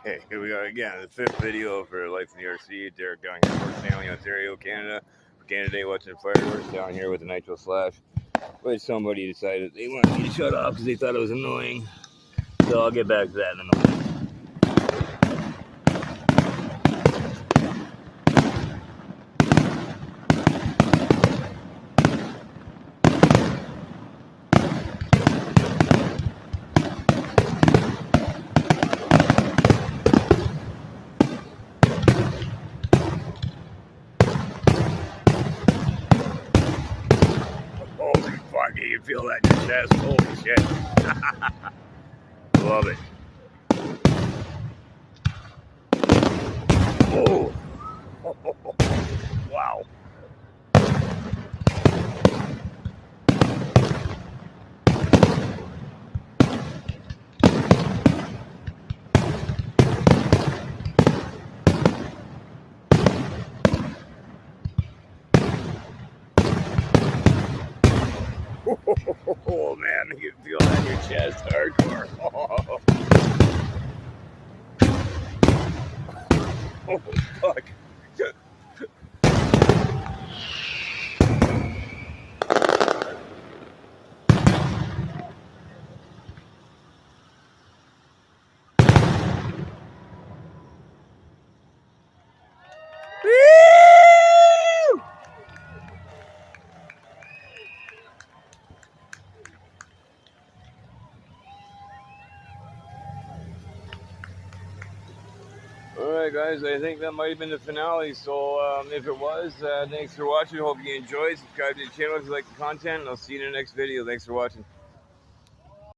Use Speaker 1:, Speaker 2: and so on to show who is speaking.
Speaker 1: Okay, here we go again. The fifth video for Life in the RC. Derek down here in Stanley, Ontario, Canada. For Canada Day, watching fireworks down here with the nitro slash. But somebody decided they wanted me to shut off because they thought it was annoying. So I'll get back to that in a moment. Holy fuck, you can feel that in your chest. Holy shit. Love it. Oh. Wow. Oh man, you can feel that in your chest hardcore. Oh, oh fuck. Alright guys, I think that might have been the finale, so if it was, thanks for watching. Hope you enjoyed. Subscribe to the channel if you like the content, and I'll see you in the next video. Thanks for watching.